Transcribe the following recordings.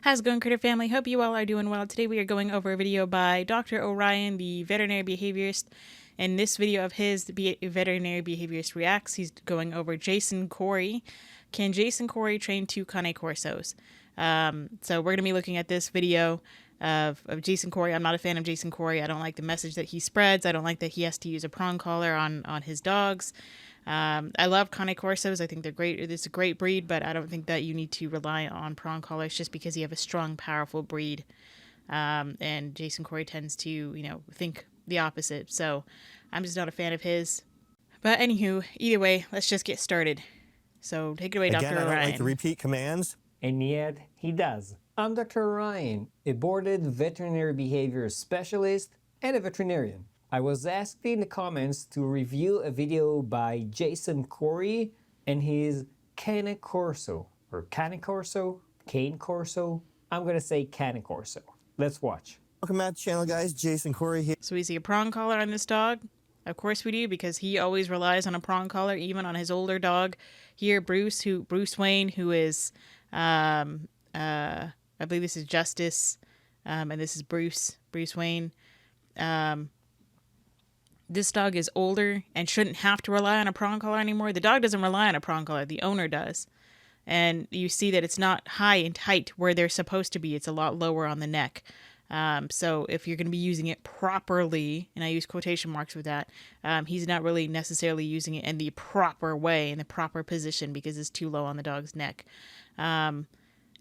How's it going, Critter Family? Hope you all are doing well. Today we are going over a video by Dr. Orion, the veterinary behaviorist. In this video of his, the veterinary behaviorist reacts, he's going over Jason Corey. Can Jason Corey train two Cane Corsos? So we're going to be looking at this video of Jason Corey. I'm not a fan of Jason Corey. I don't like the message that he spreads. I don't like that he has to use a prong collar on his dogs. I love Cane Corsos. I think they're great. It's a great breed, but I don't think that you need to rely on prong collars just because you have a strong, powerful breed. And Jason Corey tends to, think the opposite. So I'm just not a fan of his. But anywho, either way, let's just get started. So take it away, Dr. Orion. Again, I don't like to repeat commands. And yet, he does. I'm Dr. Orion, a boarded veterinary behavior specialist and a veterinarian. I was asked in the comments to review a video by Jason Corey and his Cane Corso, or Cane Corso, Cane Corso. I'm gonna say Cane Corso. Let's watch. Welcome back to the channel, guys. Jason Corey here. So we see a prong collar on this dog. Of course we do, because he always relies on a prong collar, even on his older dog. Here, Bruce Wayne, who is, I believe this is Justice, and this is Bruce Wayne. This dog is older and shouldn't have to rely on a prong collar anymore. The dog doesn't rely on a prong collar. The owner does. And you see that it's not high and tight where they're supposed to be. It's a lot lower on the neck. So if you're going to be using it properly, and I use quotation marks with that, he's not really necessarily using it in the proper way, in the proper position, because it's too low on the dog's neck.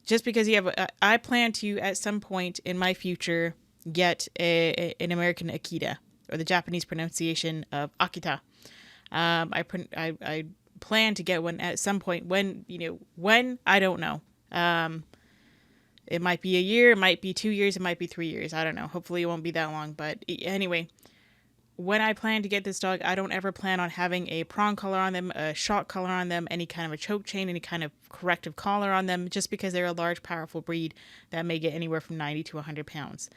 Just because you have, I plan to, at some point in my future, get an American Akita, or the Japanese pronunciation of Akita. I plan to get one at some point. When I don't know. It might be a year, it might be 2 years, it might be 3 years. I don't know. Hopefully it won't be that long. But anyway, when I plan to get this dog, I don't ever plan on having a prong collar on them, a shock collar on them, any kind of a choke chain, any kind of corrective collar on them, just because they're a large, powerful breed that may get anywhere from 90 to 100 pounds.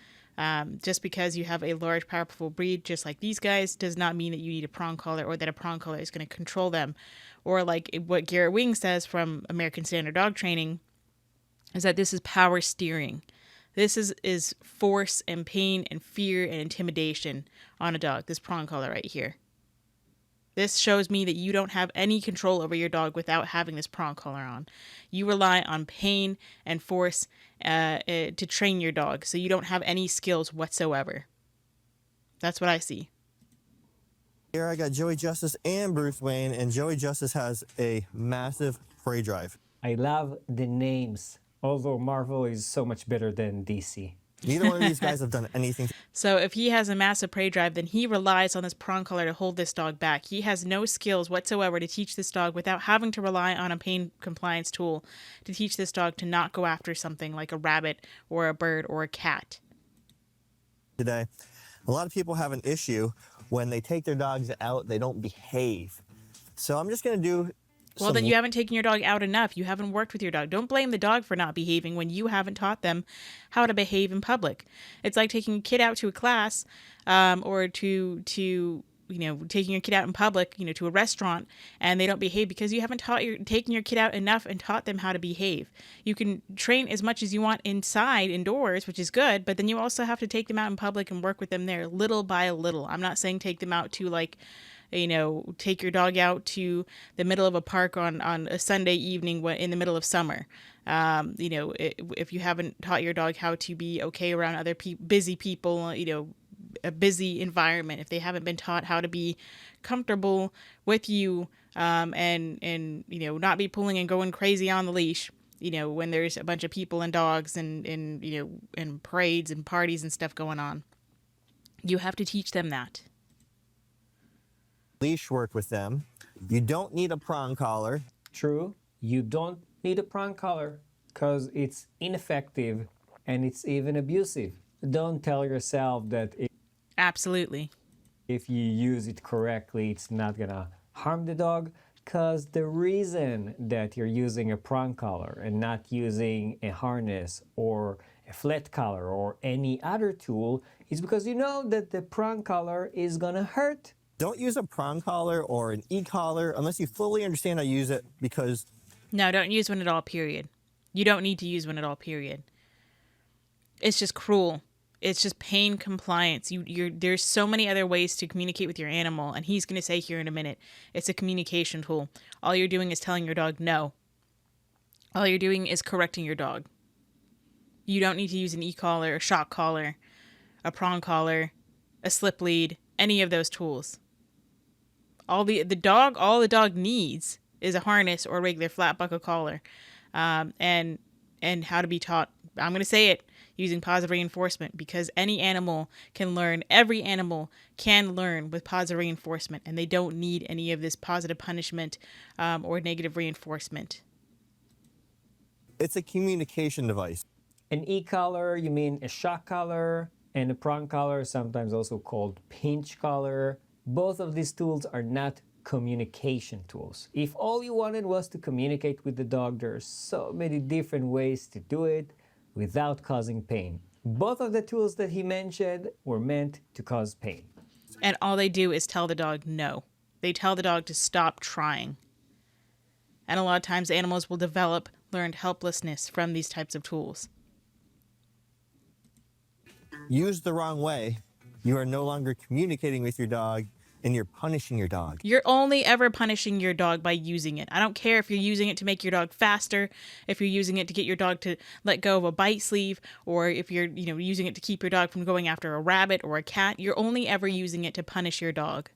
Just because you have a large, powerful breed, just like these guys, does not mean that you need a prong collar, or that a prong collar is going to control them. Or like what Garrett Wing says from American Standard Dog Training, is that this is power steering. This is force and pain and fear and intimidation on a dog, this prong collar right here. This shows me that you don't have any control over your dog without having this prong collar on. You rely on pain and force to train your dog, so you don't have any skills whatsoever. That's what I see. Here I got Joey Justice and Bruce Wayne, and Joey Justice has a massive prey drive. I love the names, although Marvel is so much better than DC. Neither one of these guys have done anything. So if he has a massive prey drive, then he relies on this prong collar to hold this dog back. He has no skills whatsoever to teach this dog without having to rely on a pain compliance tool to teach this dog to not go after something like a rabbit or a bird or a cat. Today, a lot of people have an issue when they take their dogs out, they don't behave. So I'm just going to do Well, then you haven't taken your dog out enough. You haven't worked with your dog. Don't blame the dog for not behaving when you haven't taught them how to behave in public. It's like taking a kid out to a class, or to taking your kid out in public, to a restaurant, and they don't behave because you haven't taken your kid out enough and taught them how to behave. You can train as much as you want indoors, which is good, but then you also have to take them out in public and work with them there little by little. I'm not saying take them out to take your dog out to the middle of a park on a Sunday evening in the middle of summer. If you haven't taught your dog how to be okay around other busy people, a busy environment, if they haven't been taught how to be comfortable with you, and not be pulling and going crazy on the leash, when there's a bunch of people and dogs and parades and parties and stuff going on, you have to teach them that. leash work with them. You don't need a prong collar. True, you don't need a prong collar because it's ineffective and it's even abusive. Don't tell yourself that Absolutely. if you use it correctly, it's not gonna harm the dog, because the reason that you're using a prong collar and not using a harness or a flat collar or any other tool is because you know that the prong collar is gonna hurt. Don't use a prong collar or an e-collar unless you fully understand how to use it, because No, don't use one at all, period. You don't need to use one at all, period. It's just cruel. It's just pain compliance. There's so many other ways to communicate with your animal, and he's going to say here in a minute, it's a communication tool. All you're doing is telling your dog no. All you're doing is correcting your dog. You don't need to use an e-collar, a shock collar, a prong collar, a slip lead, any of those tools. All the dog needs is a harness or a regular flat buckle collar, and how to be taught. I'm going to say it, using positive reinforcement, because every animal can learn with positive reinforcement, and they don't need any of this positive punishment or negative reinforcement. It's a communication device. An e-collar, you mean a shock collar, and a prong collar, sometimes also called pinch collar. Both of these tools are not communication tools. If all you wanted was to communicate with the dog, there are so many different ways to do it without causing pain. Both of the tools that he mentioned were meant to cause pain. And all they do is tell the dog no. They tell the dog to stop trying. And a lot of times animals will develop learned helplessness from these types of tools. Used the wrong way, you are no longer communicating with your dog, and you're punishing your dog. You're only ever punishing your dog by using it. I don't care if you're using it to make your dog faster, if you're using it to get your dog to let go of a bite sleeve, or if you're, using it to keep your dog from going after a rabbit or a cat. You're only ever using it to punish your dog.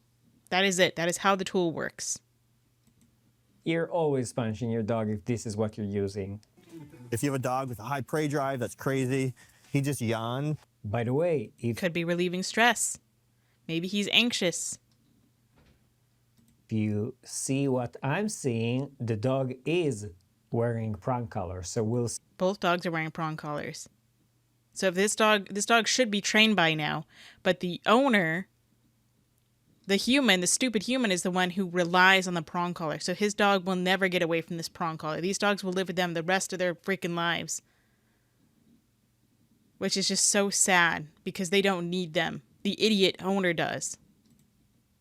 That is it. That is how the tool works. You're always punishing your dog if this is what you're using. If you have a dog with a high prey drive, that's crazy. He just yawned. By the way, Could be relieving stress. Maybe he's anxious. if you see what I'm seeing, the dog is wearing prong collar. So we'll see. Both dogs are wearing prong collars. So if this dog should be trained by now, but the owner, the stupid human, is the one who relies on the prong collar. So his dog will never get away from this prong collar. These dogs will live with them the rest of their freaking lives. Which is just so sad because they don't need them. The idiot owner does.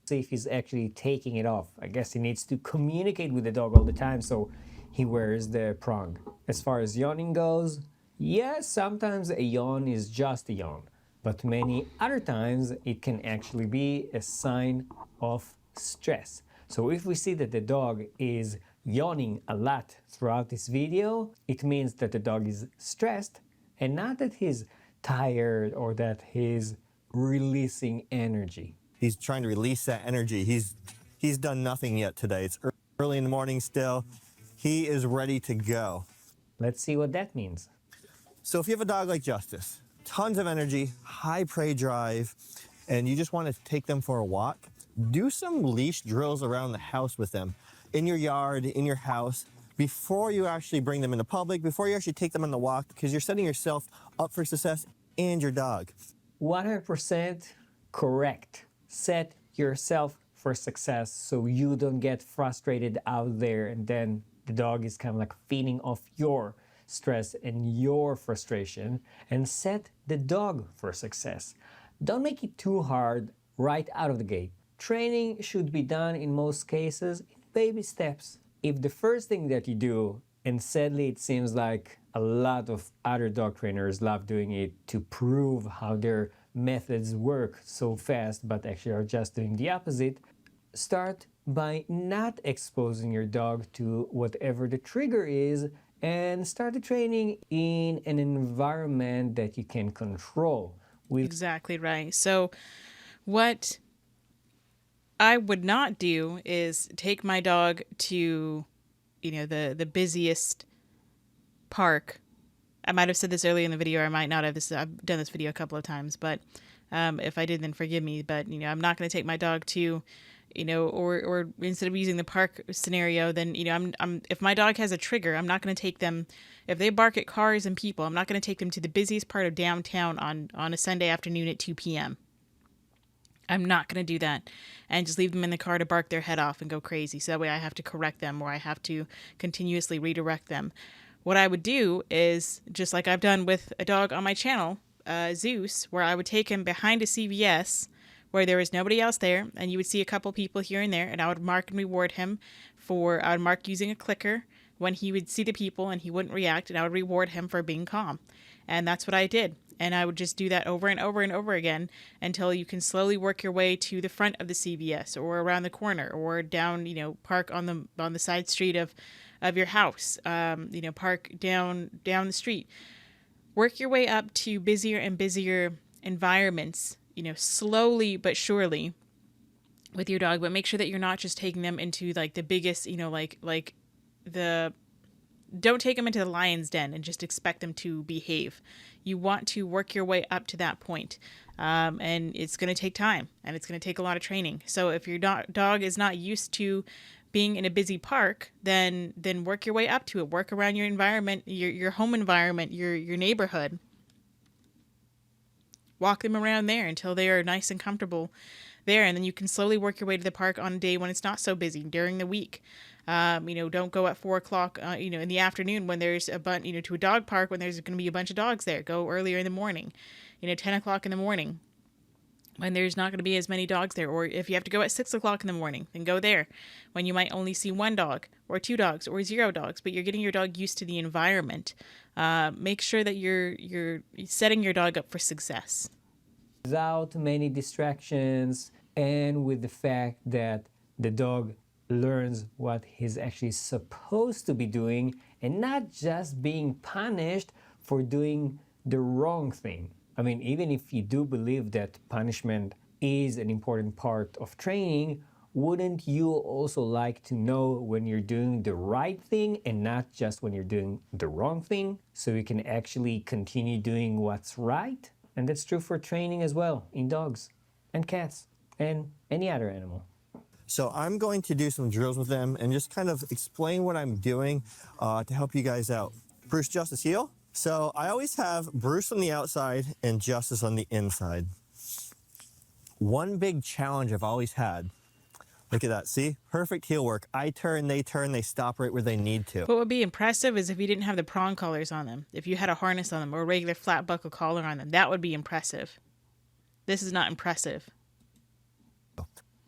See if he's actually taking it off. I guess he needs to communicate with the dog all the time, so he wears the prong. As far as yawning goes, yes, sometimes a yawn is just a yawn, but many other times it can actually be a sign of stress. So if we see that the dog is yawning a lot throughout this video, it means that the dog is stressed, and not that he's tired or that he's releasing energy. He's trying to release that energy. He's done nothing yet today. It's early in the morning still. He is ready to go. Let's see what that means. So if you have a dog like Justice, tons of energy, high prey drive, and you just want to take them for a walk, do some leash drills around the house with them, in your yard, in your house, before you actually bring them into public, before you actually take them on the walk, because you're setting yourself up for success and your dog. 100% correct. Set yourself for success so you don't get frustrated out there and then the dog is kind of like feeding off your stress and your frustration, and set the dog for success. Don't make it too hard right out of the gate. Training should be done in most cases in baby steps. If the first thing that you do, and sadly it seems like a lot of other dog trainers love doing it to prove how their methods work so fast but actually are just doing the opposite, start by not exposing your dog to whatever the trigger is and start the training in an environment that you can control. Exactly right. So what I would not do is take my dog to, the busiest park. I might have said this earlier in the video, or I might not have. I've done this video a couple of times, but if I did, then forgive me. But I'm not going to take my dog to, or instead of using the park scenario, then I'm if my dog has a trigger, I'm not going to take them. If they bark at cars and people, I'm not going to take them to the busiest part of downtown on a Sunday afternoon at 2 p.m. I'm not going to do that and just leave them in the car to bark their head off and go crazy. So that way I have to correct them or I have to continuously redirect them. What I would do is, just like I've done with a dog on my channel, Zeus, where I would take him behind a CVS where there was nobody else there, and you would see a couple people here and there, and I would mark and reward him I would mark using a clicker when he would see the people and he wouldn't react, and I would reward him for being calm. And that's what I did. And I would just do that over and over and over again until you can slowly work your way to the front of the CVS or around the corner or down, park on the side street of your house, park down the street. Work your way up to busier and busier environments, slowly but surely with your dog, but make sure that you're not just taking them into like the biggest, don't take them into the lion's den and just expect them to behave. You want to work your way up to that point. And it's going to take time and it's going to take a lot of training. So if your dog is not used to being in a busy park, then work your way up to it. Work around your environment, your home environment, your neighborhood. Walk them around there until they are nice and comfortable there. And then you can slowly work your way to the park on a day when it's not so busy during the week. Don't go at 4 o'clock, in the afternoon when there's a bunch, to a dog park when there's going to be a bunch of dogs there. Go earlier in the morning, 10 o'clock in the morning when there's not going to be as many dogs there. Or if you have to go at 6 o'clock in the morning, then go there when you might only see 1 dog or 2 dogs or 0 dogs, but you're getting your dog used to the environment. Make sure that you're setting your dog up for success. Without many distractions and with the fact that the dog learns what he's actually supposed to be doing and not just being punished for doing the wrong thing. I mean, even if you do believe that punishment is an important part of training, wouldn't you also like to know when you're doing the right thing and not just when you're doing the wrong thing, so you can actually continue doing what's right? And that's true for training as well in dogs and cats and any other animal. So I'm going to do some drills with them and just kind of explain what I'm doing to help you guys out. Bruce, Justice, heel. So I always have Bruce on the outside and Justice on the inside. One big challenge I've always had, look at that, see? Perfect heel work. I turn, they stop right where they need to. What would be impressive is if you didn't have the prong collars on them. If you had a harness on them or a regular flat buckle collar on them, that would be impressive. This is not impressive.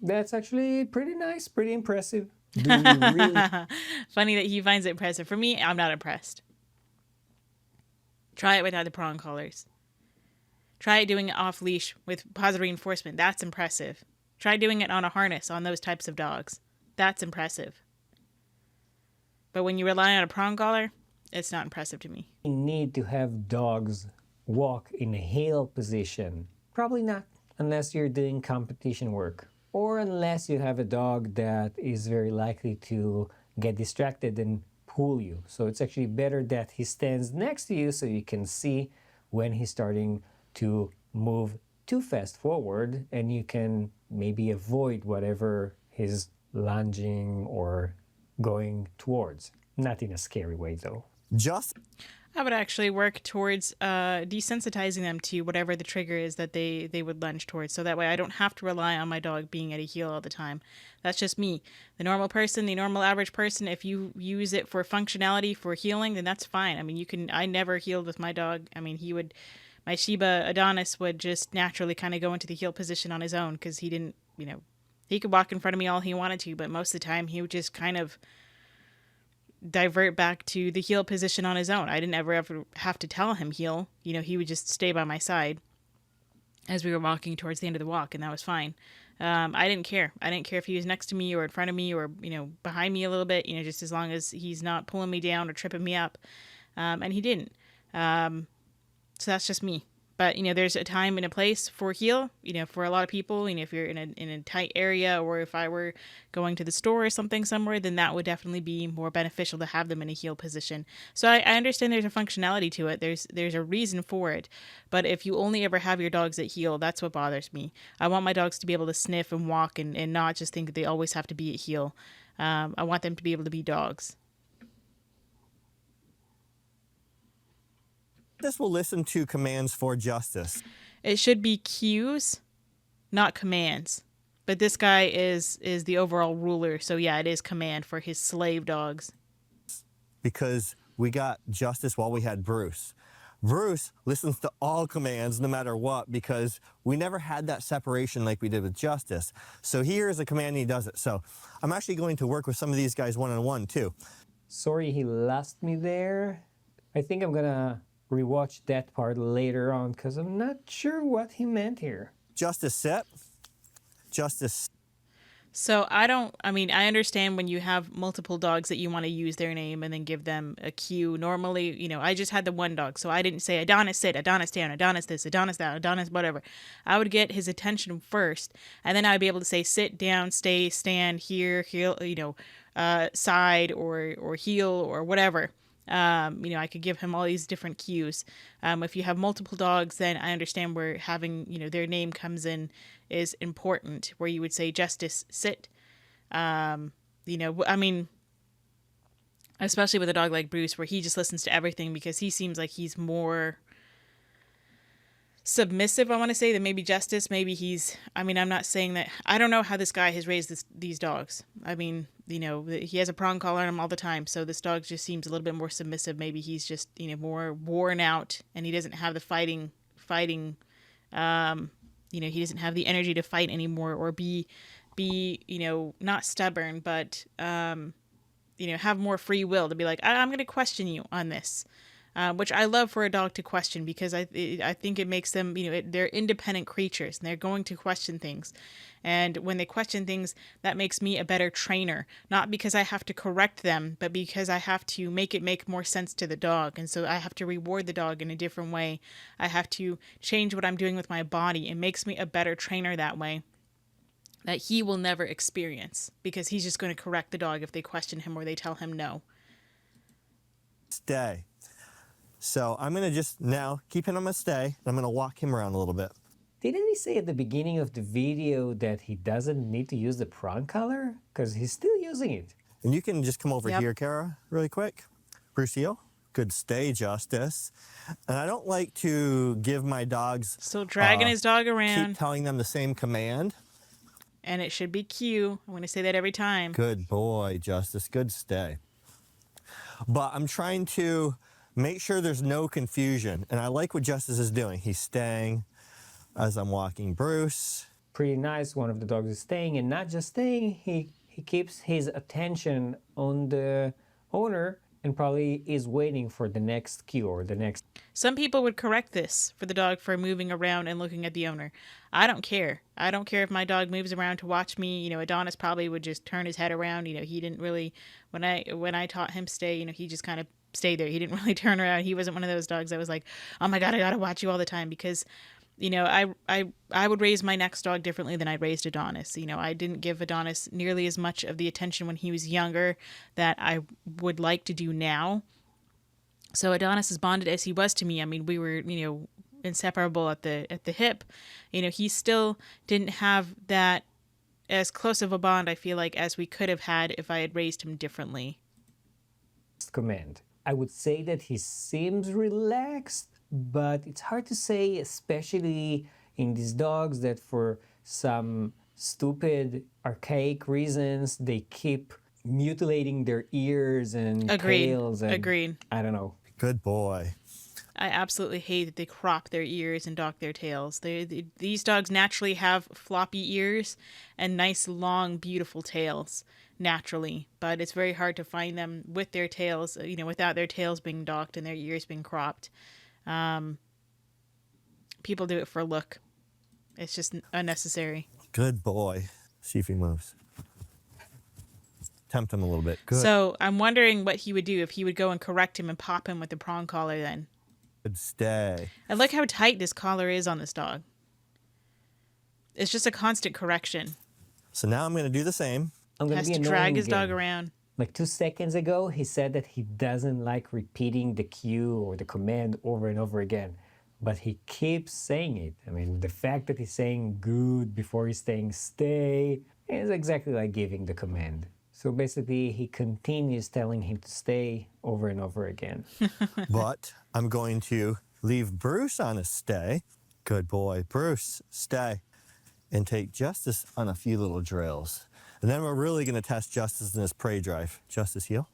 That's actually pretty nice, pretty impressive. Do you really... Funny that he finds it impressive. For me, I'm not impressed. Try it without the prong collars. Try it doing it off leash with positive reinforcement. That's impressive. Try doing it on a harness on those types of dogs. That's impressive. But when you rely on a prong collar, it's not impressive to me. You need to have dogs walk in a heel position. Probably not, unless you're doing competition work. Or unless you have a dog that is very likely to get distracted and pull you. So it's actually better that he stands next to you so you can see when he's starting to move too fast forward, and you can maybe avoid whatever he's lunging or going towards. Not in a scary way though. I would actually work towards desensitizing them to whatever the trigger is that they would lunge towards. So that way I don't have to rely on my dog being at a heel all the time. That's just me. The normal person, the normal average person, if you use it for functionality, for healing, then that's fine. I mean, I never healed with my dog. I mean, my Shiba Adonis would just naturally kind of go into the heel position on his own because he didn't, he could walk in front of me all he wanted to, but most of the time he would just kind of divert back to the heel position on his own. I didn't ever have to tell him heel. He would just stay by my side as we were walking towards the end of the walk, and that was fine. I didn't care. I didn't care if he was next to me or in front of me or, behind me a little bit, just as long as he's not pulling me down or tripping me up. And he didn't. So that's just me. But, there's a time and a place for heel, for a lot of people. If you're in a tight area, or if I were going to the store or something somewhere, then that would definitely be more beneficial to have them in a heel position. So I understand there's a functionality to it. There's a reason for it. But if you only ever have your dogs at heel, that's what bothers me. I want my dogs to be able to sniff and walk and not just think that they always have to be at heel. I want them to be able to be dogs. This will listen to commands for Justice. It should be cues, not commands. But this guy is the overall ruler, so yeah, it is command for his slave dogs. Because we got Justice while we had Bruce. Bruce listens to all commands no matter what, because we never had that separation like we did with Justice. So he hears a command and he does it. So I'm actually going to work with some of these guys one-on-one too. Sorry he lost me there. I think I'm gonna rewatch that part later on because I'm not sure what he meant here. Justice, sit. Justice. So I mean, I understand when you have multiple dogs that you want to use their name and then give them a cue. Normally, I just had the one dog, so I didn't say Adonis sit, Adonis down, Adonis this, Adonis that, Adonis whatever. I would get his attention first, and then I'd be able to say sit down, stay, stand, here, heel, side or heel or whatever. I could give him all these different cues. If you have multiple dogs, then I understand where having, their name comes in is important, where you would say, Justice, sit. I mean, especially with a dog like Bruce, where he just listens to everything because he seems like he's more submissive, I want to say, than maybe Justice. Maybe I'm not saying that. I don't know how this guy has raised these dogs. I mean, he has a prong collar on him all the time, so this dog just seems a little bit more submissive. Maybe he's just, more worn out and he doesn't have the fighting, he doesn't have the energy to fight anymore or be, not stubborn, but, have more free will to be like, I'm going to question you on this. Which I love for a dog to question because I think it makes them, they're independent creatures and they're going to question things. And when they question things, that makes me a better trainer, not because I have to correct them, but because I have to make it make more sense to the dog. And so I have to reward the dog in a different way. I have to change what I'm doing with my body. It makes me a better trainer that way, that he will never experience because he's just going to correct the dog if they question him or they tell him no. Stay. So I'm going to just now keep him on a stay. And I'm going to walk him around a little bit. Didn't he say at the beginning of the video that he doesn't need to use the prong collar? Because he's still using it. And you can just come over Yep. here, Kara, really quick. Bruce heel. Good stay, Justice. And I don't like to give my dogs... Still dragging his dog around. Keep telling them the same command. And it should be cue. I'm going to say that every time. Good boy, Justice. Good stay. But I'm trying to make sure there's no confusion. And I like what Justice is doing. He's staying as I'm walking Bruce. Pretty nice. One of the dogs is staying, and not just staying, he keeps his attention on the owner and probably is waiting for the next cue or the next. Some people would correct this for the dog for moving around and looking at the owner. I don't care. I don't care if my dog moves around to watch me. Adonis probably would just turn his head around. He didn't really, when I taught him stay, he just kind of stayed there. He didn't really turn around. He wasn't one of those dogs that was like, oh my God, I got to watch you all the time because I would raise my next dog differently than I raised Adonis. I didn't give Adonis nearly as much of the attention when he was younger that I would like to do now. So Adonis, as bonded as he was to me, I mean, we were, inseparable at the hip. He still didn't have that as close of a bond, I feel like, as we could have had if I had raised him differently. Command. I would say that he seems relaxed, but it's hard to say, especially in these dogs that for some stupid, archaic reasons, they keep mutilating their ears and tails. And, Agreed. I don't know. Good boy. I absolutely hate that they crop their ears and dock their tails. These dogs naturally have floppy ears and nice, long, beautiful tails naturally, but it's very hard to find them with their tails, without their tails being docked and their ears being cropped. People do it for look. It's just unnecessary. Good boy. See if he moves. Tempt him a little bit. Good. So I'm wondering what he would do if he would go and correct him and pop him with the prong collar then. Good stay. And look how tight this collar is on this dog. It's just a constant correction. So now I'm going to do the same. I'm going Has to be to drag his again. dog around. Like 2 seconds ago, he said that he doesn't like repeating the cue or the command over and over again. But he keeps saying it. I mean, the fact that he's saying good before he's saying stay is exactly like giving the command. So basically, he continues telling him to stay over and over again. But I'm going to leave Bruce on a stay. Good boy. Bruce, stay. And take Justice on a few little drills. And then we're really going to test Justice in his prey drive. Justice, heel.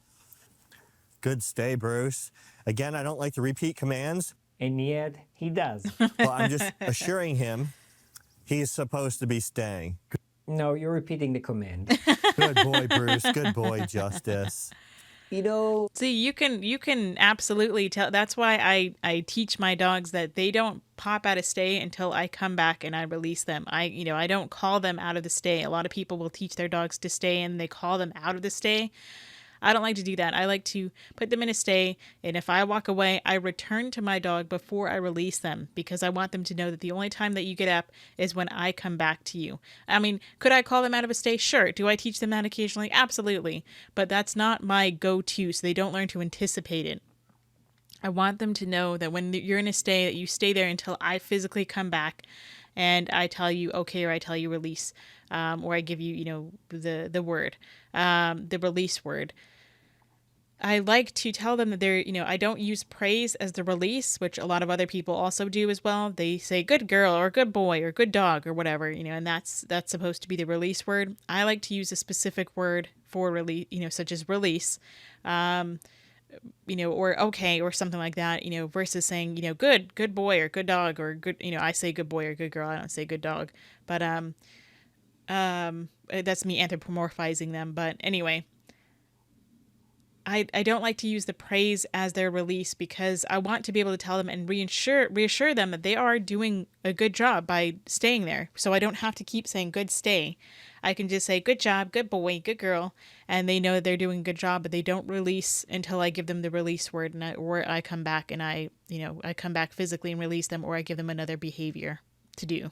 Good stay, Bruce. Again, I don't like to repeat commands. And yet, he does. Well, I'm just assuring him he's supposed to be staying. No, you're repeating the command. Good boy, Bruce. Good boy, Justice. You know, See, you can absolutely tell. That's why I teach my dogs that they don't pop out of stay until I come back and I release them. I don't call them out of the stay. A lot of people will teach their dogs to stay and they call them out of the stay. I don't like to do that. I like to put them in a stay, and if I walk away, I return to my dog before I release them because I want them to know that the only time that you get up is when I come back to you. I mean, could I call them out of a stay? Sure. Do I teach them that occasionally? Absolutely. But that's not my go to, so they don't learn to anticipate it. I want them to know that when you're in a stay, that you stay there until I physically come back and I tell you okay or I tell you release, or I give you, the word, the release word. I like to tell them that I don't use praise as the release, which a lot of other people also do as well. They say good girl or good boy or good dog or whatever, and that's supposed to be the release word. I like to use a specific word for release, such as release, or okay or something like that, versus saying, good boy or good dog or good, I say good boy or good girl. I don't say good dog, but that's me anthropomorphizing them. But anyway, I don't like to use the praise as their release because I want to be able to tell them and reassure them that they are doing a good job by staying there. So I don't have to keep saying good stay. I can just say good job, good boy, good girl, and they know that they're doing a good job, but they don't release until I give them the release word or I come back and I come back physically and release them, or I give them another behavior to do.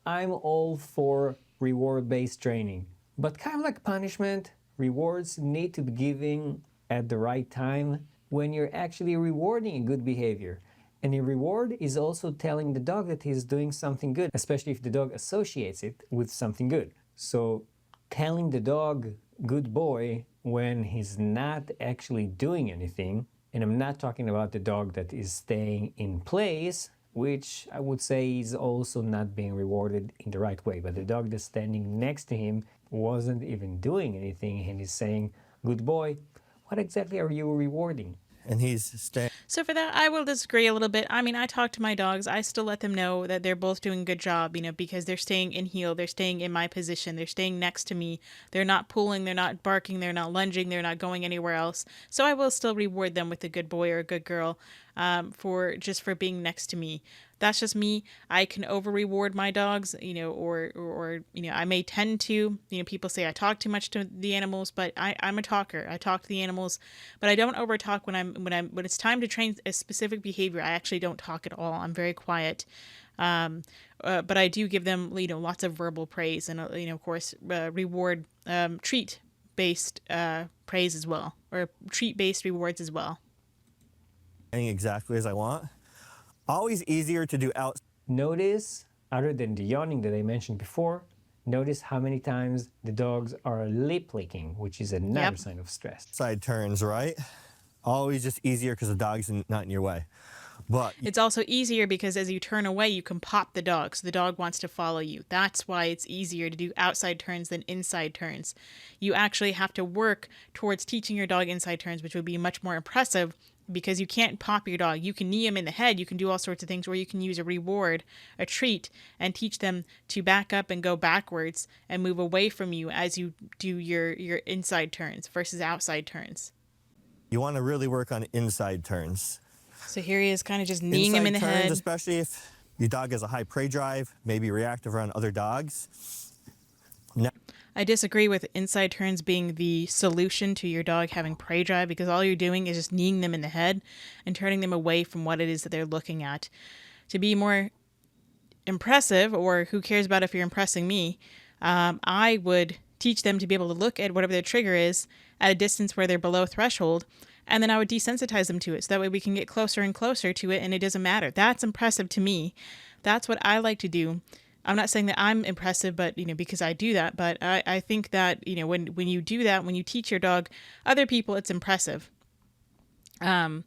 I'm all for reward-based training, but kind of like punishment, rewards need to be given at the right time when you're actually rewarding a good behavior. And a reward is also telling the dog that he's doing something good, especially if the dog associates it with something good. So telling the dog good boy when he's not actually doing anything, and I'm not talking about the dog that is staying in place, which I would say is also not being rewarded in the right way, but the dog that's standing next to him wasn't even doing anything and he's saying good boy, what exactly are you rewarding? And he's staying. So for that, I will disagree a little bit. I mean, I talk to my dogs. I still let them know that they're both doing a good job, because they're staying in heel, they're staying in my position, they're staying next to me. They're not pulling, they're not barking, they're not lunging, they're not going anywhere else. So I will still reward them with a good boy or a good girl, for being next to me. That's just me. I can over reward my dogs, or I may tend to. People say I talk too much to the animals, but I'm a talker. I talk to the animals, but I don't over talk when it's time to train a specific behavior. I actually don't talk at all. I'm very quiet. But I do give them, lots of verbal praise and, of course, reward, treat based praise as well, or treat based rewards as well. Exactly as I want. Always easier to do Notice, other than the yawning that I mentioned before, notice how many times the dogs are lip licking, which is another sign of stress. outside turns, right? Always just easier because the dog's not in your way. But it's also easier because as you turn away, you can pop the dog, so the dog wants to follow you. That's why it's easier to do outside turns than inside turns. You actually have to work towards teaching your dog inside turns, which would be much more impressive because you can't pop your dog. You can knee him in the head. You can do all sorts of things where you can use a reward, a treat, and teach them to back up and go backwards and move away from you as you do your inside turns versus outside turns. you want to really work on inside turns. So here he is kind of just kneeing him in the turns, head. Especially if your dog has a high prey drive, maybe reactive around other dogs. I disagree with inside turns being the solution to your dog having prey drive, because all you're doing is just kneeing them in the head and turning them away from what it is that they're looking at. To be more impressive, or who cares about if you're impressing me, I would teach them to be able to look at whatever their trigger is at a distance where they're below threshold, and then I would desensitize them to it, so that way we can get closer and closer to it and it doesn't matter. That's impressive to me. That's what I like to do. I'm not saying that I'm impressive, but because I do that, but I think that when you do that, when you teach your dog other people, it's impressive. I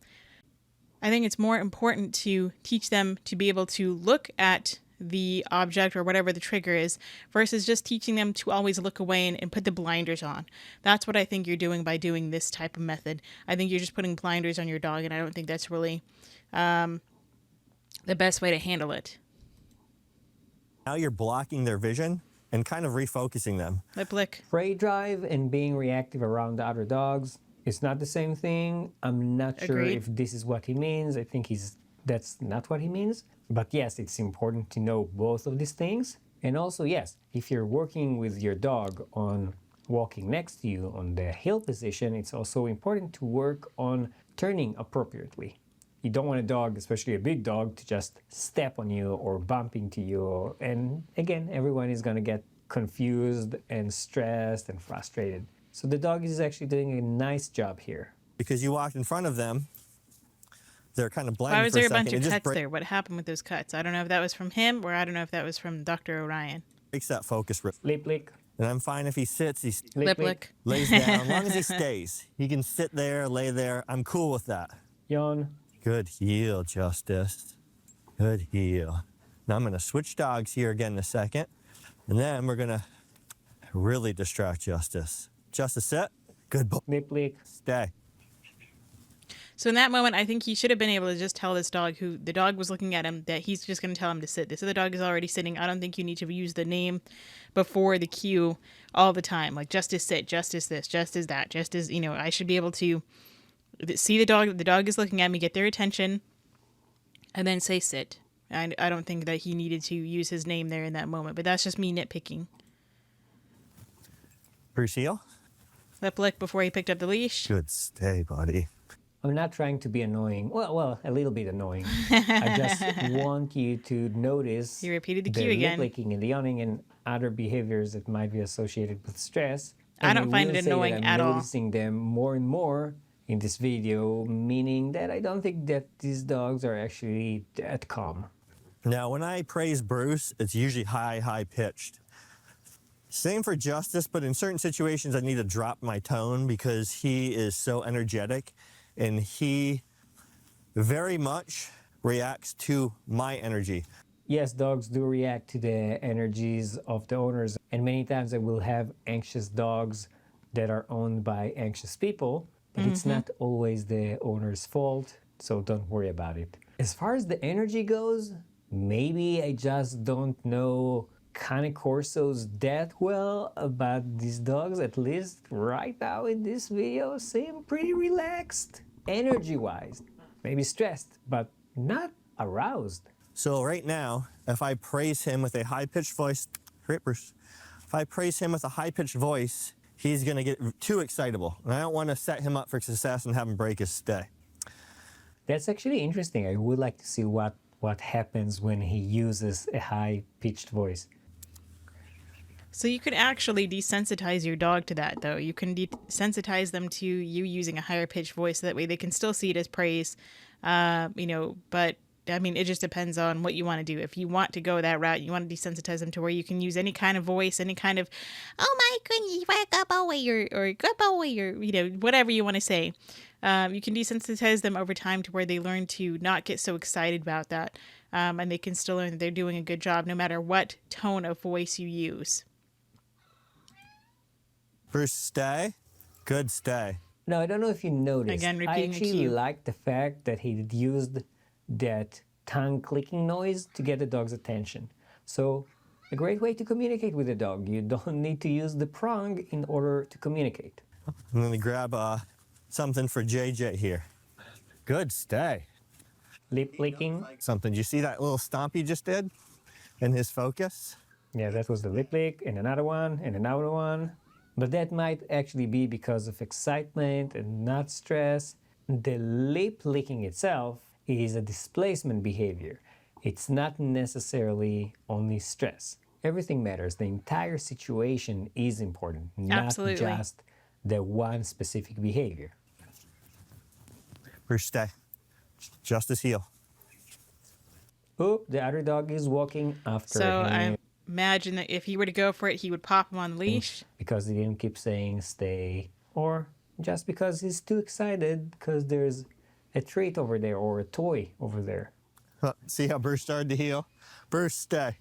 think it's more important to teach them to be able to look at the object or whatever the trigger is versus just teaching them to always look away and put the blinders on. That's what I think you're doing by doing this type of method. I think you're just putting blinders on your dog, and I don't think that's really the best way to handle it. Now you're blocking their vision and kind of refocusing them. Lip lick. Prey drive and being reactive around the other dogs, It's not the same thing. I'm not sure Agreed. if this is what he means. I think that's not what he means. But yes, it's important to know both of these things. And also, yes, if you're working with your dog on walking next to you on the heel position, it's also important to work on turning appropriately. You don't want a dog, especially a big dog, to just step on you or bump into you. And again, everyone is going to get confused and stressed and frustrated. So the dog is actually doing a nice job here. Because you walked in front of them, they're kind of blinded Why was for a there a second. bunch of It just cuts there? What happened with those cuts? I don't know if that was from him or I don't know if that was from Dr. Orion. breaks that focus. Lip lick, And I'm fine if he sits, he Lip lick. lays down. As long as he stays, he can sit there, lay there. I'm cool with that. yawn. Good heel, Justice. Good heel. Now I'm going to switch dogs here again in a second. And then we're going to really distract Justice. Justice, sit. Good boy. Lip lick. Stay. So in that moment, I think he should have been able to just tell this dog who the dog was looking at him that he's just going to tell him to sit. This other dog is already sitting. I don't think you need to use the name before the cue all the time. Like Justice sit, Justice this, Justice that, Justice, I should be able to see the dog is looking at me, get their attention, and then say sit. I don't think that he needed to use his name there in that moment, but that's just me nitpicking. Bruce heel. Lip lick before he picked up the leash. Good stay, buddy. I'm not trying to be annoying. Well, a little bit annoying. I just want you to notice He repeated the the cue again. lip licking and the yawning and other behaviors that might be associated with stress. I And don't find will it say that annoying I'm at all. noticing them more and more in this video, meaning that I don't think that these dogs are actually that calm. Now, when I praise Bruce, it's usually high pitched. Same for Justice, but in certain situations, I need to drop my tone because he is so energetic and he very much reacts to my energy. Yes, dogs do react to the energies of the owners, and many times I will have anxious dogs that are owned by anxious people, but it's not always the owner's fault, so don't worry about it. As far as the energy goes, maybe I just don't know Cane Corsos that well about these dogs, at least right now in this video, seem pretty relaxed, energy-wise. Maybe stressed, but not aroused. So right now, if I praise him with a high-pitched voice, great Bruce. If I praise him with a high-pitched voice, he's gonna get too excitable. And I don't wanna set him up for success and have him break his stay. That's actually interesting. I would like to see what happens when he uses a high-pitched voice. So you could actually desensitize your dog to that, though. You can desensitize them to you using a higher pitched voice. So that way they can still see it as praise, but I mean, it just depends on what you want to do. If you want to go that route, you want to desensitize them to where you can use any kind of voice, any kind of, oh my goodness, good boy, or good boy, or, whatever you want to say. You can desensitize them over time to where they learn to not get so excited about that. And they can still learn that they're doing a good job no matter what tone of voice you use. Bruce, stay. Good stay. Now, I don't know if you noticed. Again, I repeating the actually cue. like the fact that he used that tongue clicking noise to get the dog's attention. So, a great way to communicate with a dog. You don't need to use the prong in order to communicate. I'm gonna grab something for JJ here. Good stay. Lip licking. Something. Did you see that little stomp he just did? And his focus? Yeah, that was the lip lick, and another one, and another one. But that might actually be because of excitement and not stress. The lip licking itself is a displacement behavior. It's not necessarily only stress. Everything matters. The entire situation is important, not Absolutely. just the one specific behavior. Bruce, stay. Justice heel. Oh, the other dog is walking after So him I imagine that if he were to go for it, he would pop him on the leash. because he didn't keep saying stay, or just because he's too excited because there's a treat over there or a toy over there. See how Bruce started to heel? Bruce, stay.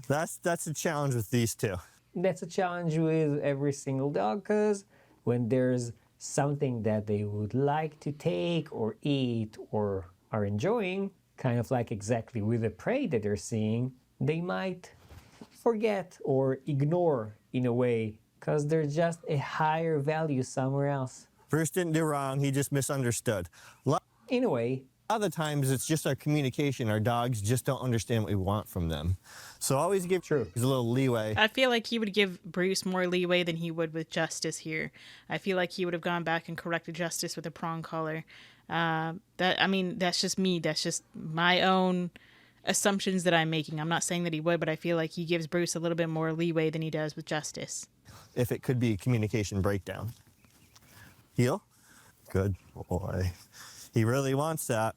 That's a challenge with these two. That's a challenge with every single dog because when there's something that they would like to take or eat or are enjoying, kind of like exactly with the prey that they're seeing, they might forget or ignore in a way because there's just a higher value somewhere else. Bruce didn't do wrong. He just misunderstood. Anyway, Other times it's just our communication. Our dogs just don't understand what we want from them. So always give True. a little leeway. I feel like he would give Bruce more leeway than he would with Justice here. I feel like he would have gone back and corrected Justice with a prong collar. That's just me. That's just my own assumptions that I'm making. I'm not saying that he would, but I feel like he gives Bruce a little bit more leeway than he does with Justice. If it could be a communication breakdown. Heel. Good boy. He really wants that.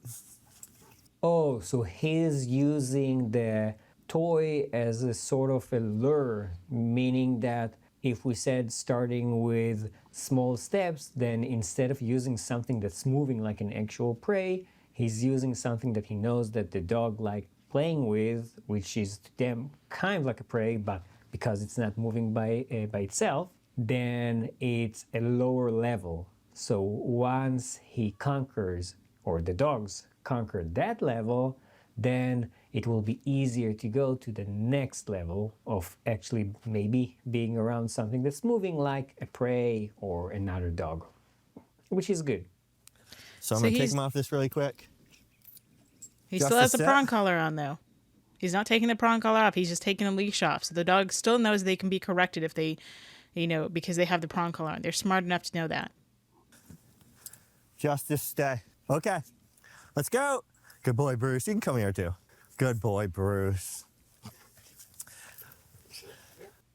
oh, so he's using the toy as a sort of a lure, meaning that if we said starting with small steps, then instead of using something that's moving like an actual prey, he's using something that he knows that the dog like playing with, which is to them kind of like a prey, but because it's not moving by itself, then it's a lower level. So once he conquers, or the dogs conquer that level, then it will be easier to go to the next level of actually maybe being around something that's moving like a prey or another dog, which is good. So I'm So going to take he's- him off this really quick. He Just still a has the sec. prong collar on, though. He's not taking the prong collar off. He's just taking the leash off. So the dog still knows they can be corrected if they, because they have the prong collar on. They're smart enough to know that. Justice, stay. Okay, let's go. Good boy, Bruce. You can come here too. Good boy, Bruce.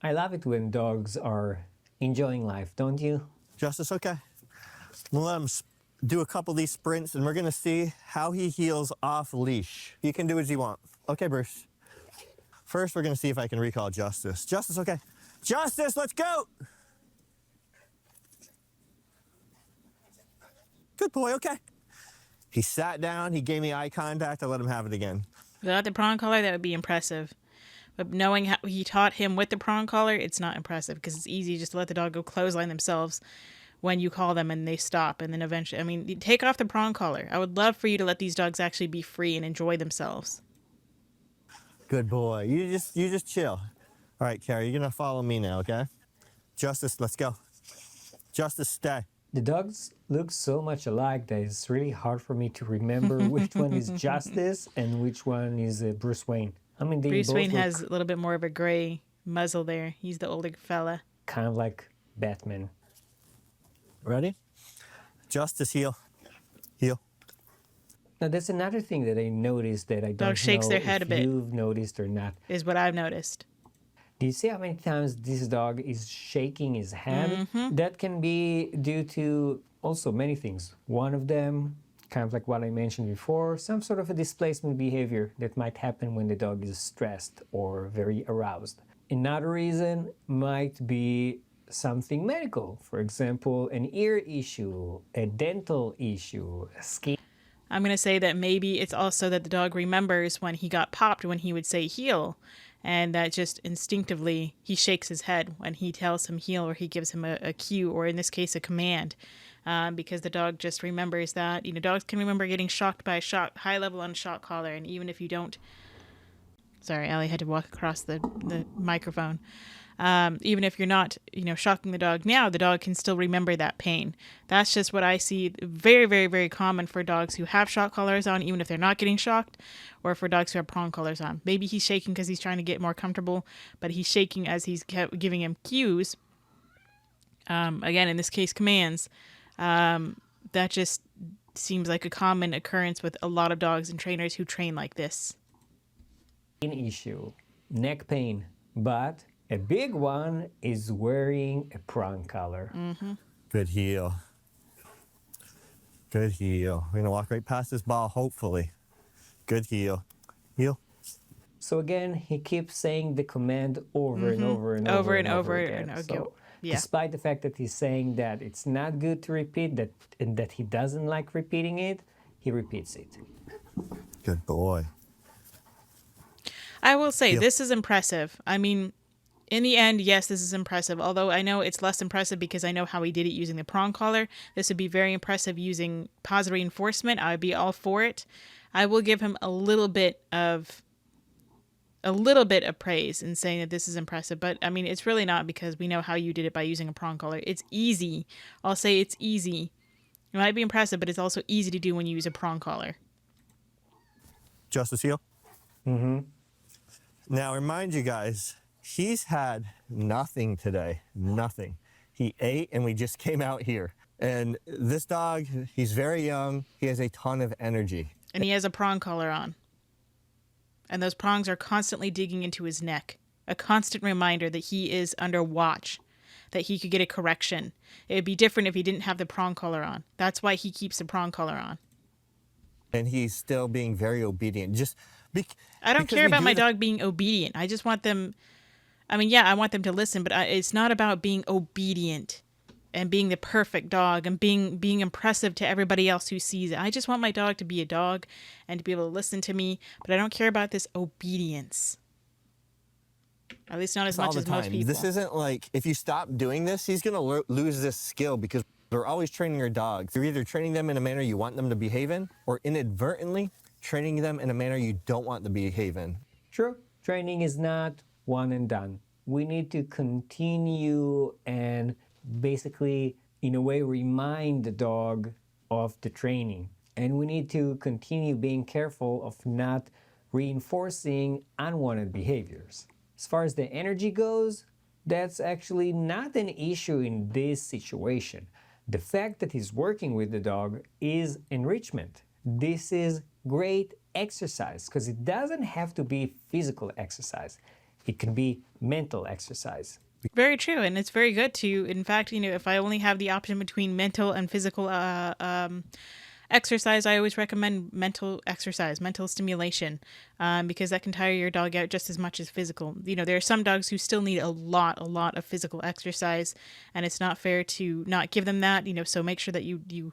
I love it when dogs are enjoying life, don't you? Justice, okay. We'll let him do a couple of these sprints and we're going to see how he heals off leash. He can do as he wants. Okay, Bruce. First, we're going to see if I can recall Justice. Justice, okay. Justice, let's go. Good boy, okay. He sat down, he gave me eye contact, I let him have it again. Without the prong collar, that would be impressive. But knowing how he taught him with the prong collar, it's not impressive because it's easy just to let the dog go clothesline themselves when you call them and they stop. And then eventually, you take off the prong collar. I would love for you to let these dogs actually be free and enjoy themselves. Good boy. You just chill. All right, Carrie, you're going to follow me now, okay? Justice, let's go. Justice, stay. The dogs look so much alike that it's really hard for me to remember which one is Justice and which one is Bruce Wayne. They Bruce both Wayne look has a little bit more of a gray muzzle there. He's the older fella. kind of like Batman. Ready? Justice, heel. Heel. Now, that's another thing that I noticed that I don't shakes know their head if a bit. you've noticed or not. Is what I've noticed. Do you see how many times this dog is shaking his head? That can be due to also many things. One of them, kind of like what I mentioned before, some sort of a displacement behavior that might happen when the dog is stressed or very aroused. Another reason might be something medical. For example, an ear issue, a dental issue, a skin. I'm going to say that maybe it's also that the dog remembers when he got popped when he would say heel. And that just instinctively he shakes his head when he tells him heel or he gives him a cue or in this case a command. Because the dog just remembers that. Dogs can remember getting shocked by a high level on a shock collar. And even if you don't... Sorry, Allie had to walk across the microphone. Even if you're not, shocking the dog now, the dog can still remember that pain. That's just what I see very, very, very common for dogs who have shock collars on, even if they're not getting shocked, or for dogs who have prong collars on. Maybe he's shaking because he's trying to get more comfortable, but he's shaking as he's giving him cues. Again, in this case, commands. That just seems like a common occurrence with a lot of dogs and trainers who train like this. Issue, neck pain, but a big one is wearing a prong collar. Good heel. Good heel. We're going to walk right past this ball, hopefully. Good heel. Heel. So again, he keeps saying the command over and over and over and over again. So yeah. despite the fact that he's saying that it's not good to repeat that and that he doesn't like repeating it, he repeats it. Good boy. I will say, Yep. this is impressive. In the end, yes, this is impressive. Although I know it's less impressive because I know how he did it using the prong collar. This would be very impressive using positive reinforcement. I would be all for it. I will give him a little bit of a little bit of praise and saying that this is impressive. But I mean, it's really not, because we know how you did it by using a prong collar. It's easy. I'll say it's easy. It might be impressive, but it's also easy to do when you use a prong collar. Justice heel. Mm-hmm. Now, remind you guys, he's had nothing today. Nothing. He ate and we just came out here. And this dog, he's very young. He has a ton of energy. And he has a prong collar on. And those prongs are constantly digging into his neck. A constant reminder that he is under watch, that he could get a correction. It would be different if he didn't have the prong collar on. That's why he keeps the prong collar on. And he's still being very obedient. I don't care about my dog being obedient. I just want them, I mean, yeah, I want them to listen, but it's not about being obedient and being the perfect dog and being impressive to everybody else who sees it. I just want my dog to be a dog and to be able to listen to me, but I don't care about this obedience. At least not as much as most people. This isn't like, if you stop doing this, he's going to lose this skill, because we're always training your dogs. You're either training them in a manner you want them to behave in, or inadvertently training them in a manner you don't want them to behave in. True. Training is not one and done. We need to continue and basically, in a way, remind the dog of the training. And we need to continue being careful of not reinforcing unwanted behaviors. As far as the energy goes, that's actually not an issue in this situation. The fact that he's working with the dog is enrichment. This is great exercise, because it doesn't have to be physical exercise. It can be mental exercise. Very true, and it's very good to, in fact, if I only have the option between mental and physical exercise, I always recommend mental exercise, mental stimulation, because that can tire your dog out just as much as physical. There are some dogs who still need a lot of physical exercise, and it's not fair to not give them that. So make sure that you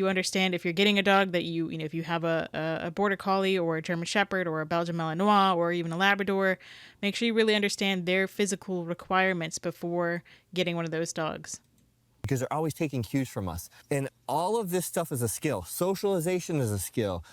understand, if you're getting a dog, that if you have a Border Collie or a German Shepherd or a Belgian Malinois or even a Labrador, make sure you really understand their physical requirements before getting one of those dogs. Because they're always taking cues from us. And all of this stuff is a skill. Socialization is a skill.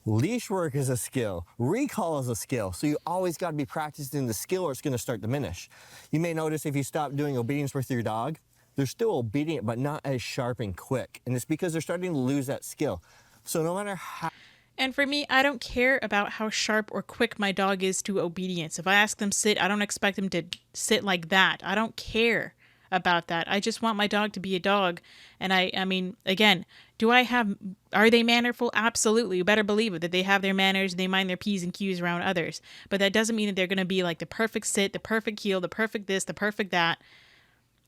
Leash work is a skill. Recall is a skill. So you always got to be practicing the skill, or it's going to start to diminish. You may notice if you stop doing obedience with your dog, they're still obedient, but not as sharp and quick. And it's because they're starting to lose that skill. So no matter how... And for me, I don't care about how sharp or quick my dog is to obedience. If I ask them sit, I don't expect them to sit like that. I don't care about that. I just want my dog to be a dog. And I mean, again, are they mannerful? Absolutely. You better believe it, that they have their manners, they mind their P's and Q's around others. But that doesn't mean that they're going to be like the perfect sit, the perfect heel, the perfect this, the perfect that.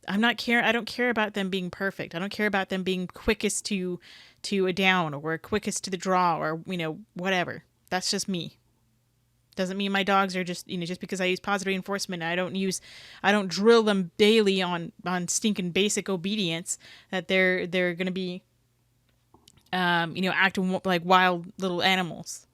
I don't care about them being perfect. I don't care about them being quickest to a down or quickest to the draw or, whatever. That's just me. Doesn't mean my dogs are just, just because I use positive reinforcement, I don't drill them daily on stinking basic obedience, that they're going to be, acting like wild little animals.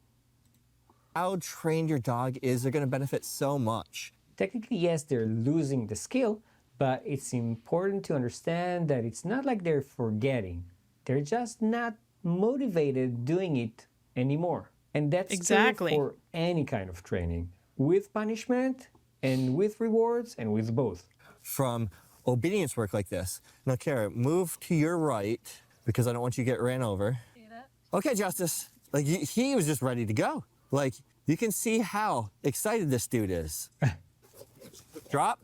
How trained your dog is, they're going to benefit so much. Technically, yes, they're losing the skill, but it's important to understand that it's not like they're forgetting. They're just not motivated doing it anymore. And that's exactly true for any kind of training, with punishment and with rewards and with both. From obedience work like this. Now, Kara, move to your right, because I don't want you to get ran over. Okay, Justice. Like, he was just ready to go. Like, you can see how excited this dude is. Drop.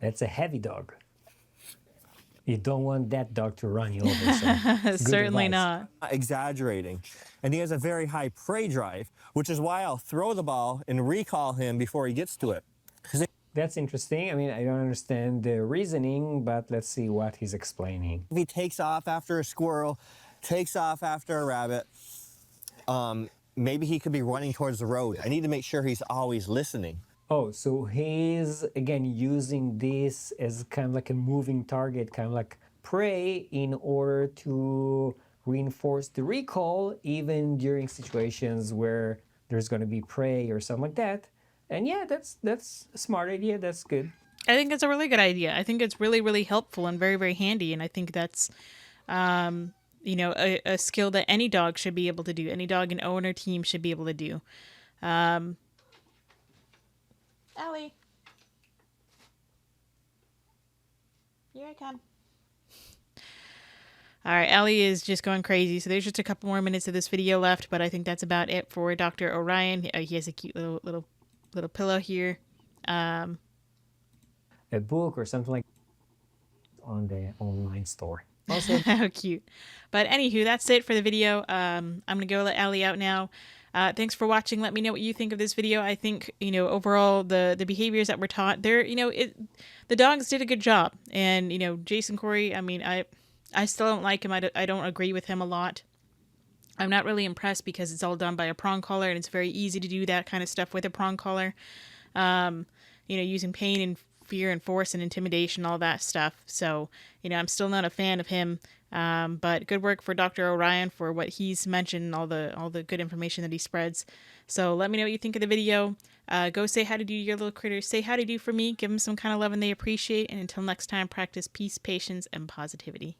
That's a heavy dog. You don't want that dog to run you over. So certainly not. Exaggerating. And he has a very high prey drive, which is why I'll throw the ball and recall him before he gets to it. That's interesting. I mean, I don't understand the reasoning, but let's see what he's explaining. If he takes off after a squirrel, takes off after a rabbit, maybe he could be running towards the road. I need to make sure he's always listening. Oh, so he's, again, using this as kind of like a moving target, kind of like prey, in order to reinforce the recall, even during situations where there's going to be prey or something like that. And yeah, that's a smart idea. That's good. I think it's a really good idea. I think it's really, really helpful and very, very handy. And I think that's, a skill that any dog should be able to do. Any dog and owner team should be able to do. Allie. Here I come. All right, Allie is just going crazy. So there's just a couple more minutes of this video left, but I think that's about it for Dr. Orion. He has a cute little pillow here. A book or something like on the online store. Also, how cute. But anywho, that's it for the video. I'm gonna go let Allie out now. Thanks for watching. Let me know what you think of this video. I think, overall the behaviors that were taught there, the dogs did a good job. And, Jason Corey, I mean, I still don't like him. I don't agree with him a lot. I'm not really impressed because it's all done by a prong collar, and it's very easy to do that kind of stuff with a prong collar. Using pain and fear and force and intimidation, all that stuff. So, I'm still not a fan of him. But good work for Dr. Orion for what he's mentioned, all the good information that he spreads. So let me know what you think of the video. Go say how to do your little critters. Say how to do for me. Give them some kind of love and they appreciate. And until next time, practice peace, patience, and positivity.